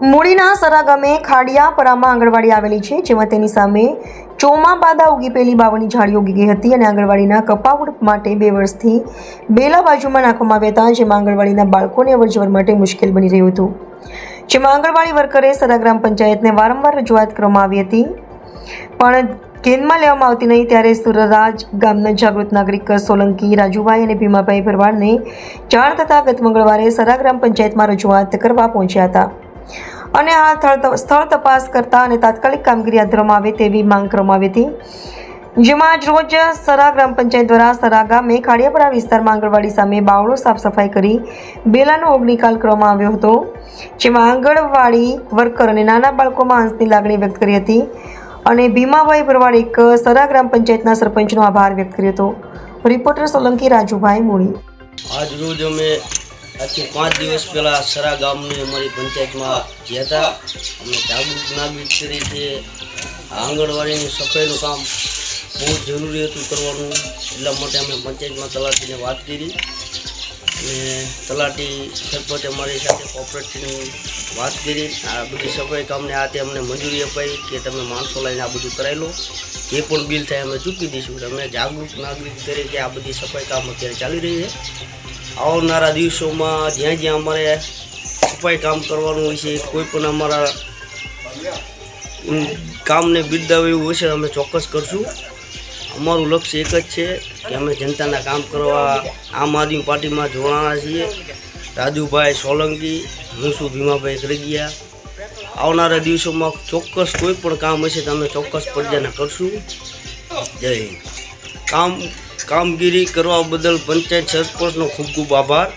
મૂળીના સરા ગામે ખાડિયાપરામાં આંગણવાડી આવેલી છે, જેમાં તેની સામે ચોમા બાદા ઉગી પેલી બાવળની ઝાડીઓ ઉગી ગઈ હતી અને આંગણવાડીના કપાવડ માટે 2 વર્ષથી બેલા બાજુમાં નાખવામાં આવ્યા હતા, જેમાં આંગણવાડીના બાળકોને અવરજવર માટે મુશ્કેલ બની રહ્યું હતું। જેમાં આંગણવાડી વર્કરે સરા ગ્રામ પંચાયતને વારંવાર રજૂઆત કરવામાં આવી હતી, પણ ધ્યાનમાં લેવામાં આવતી નહીં। ત્યારે સુરરાજ ગામના જાગૃત નાગરિક સોલંકી રાજુભાઈ અને ભીમાભાઈ ભરવાડને જાણ થતાં ગત મંગળવારે સરા ગ્રામ પંચાયતમાં રજૂઆત કરવા પહોંચ્યા હતા અને આ સ્થળ તપાસ કરતા અને તાત્કાલિક કામગીરી હાથ ધરવામાં આવે તેવી માંગ કરવામાં આવી હતી। જેમાં આજ રોજ સરા ગ્રામ પંચાયત દ્વારા સરા ગામે ખાડિયાપરા વિસ્તારમાં આંગણવાડી સામે બાવળો સાફ સફાઈ કરી બેલાનો ઓગ નિકાલ કરવામાં આવ્યો હતો, જેમાં આંગણવાડી વર્કર અને નાના બાળકોમાં હંસની લાગણી વ્યક્ત કરી હતી અને ભીમાભાઈ ભરવાડ એક સરા ગ્રામ પંચાયતના સરપંચનો આભાર વ્યક્ત કર્યો હતો। રિપોર્ટર સોલંકી રાજુભાઈ મૂળી। આજ રોજ અમે આજથી 5 દિવસ પહેલાં સરા ગામની અમારી પંચાયતમાં ગયા હતા। અમે જાગૃત નાગરિક તરીકે આંગણવાડીની સફાઈનું કામ બહુ જરૂરી હતું કરવાનું, એટલા માટે અમે પંચાયતમાં તલાટીને વાત કરી અને તલાટી સરપંચ અમારી સાથે કોઓપરેટિવની વાત કરી। આ બધી સફાઈ કામને આ તે અમને મંજૂરી અપાઈ કે તમે માણસો લઈને આ બધું કરાવી લો, જે પણ બિલ થાય અમે ચૂકી દઈશું। અમે જાગૃત નાગરિક તરીકે આ બધી સફાઈ કામ અત્યારે ચાલી રહી છે। આવનારા દિવસોમાં જ્યાં જ્યાં અમારે સફાઈ કામ કરવાનું હોય છે, કોઈ પણ અમારા કામને બિરદાવ્યું હશે અમે ચોક્કસ કરશું। અમારું લક્ષ્ય એક જ છે કે અમે જનતાના કામ કરવા આમ આદમી પાર્ટીમાં જોડાણા છીએ। રાજુભાઈ સોલંકી, હું છું ભીમાભાઈ કરગિયા। આવનારા દિવસોમાં ચોક્કસ કોઈ પણ કામ હશે તો અમે ચોક્કસ પ્રજાને કરશું। જય હિન્દ। કામગીરી કરવા બદલ પંચાયત સરપંચનો ખૂબ ખૂબ આભાર।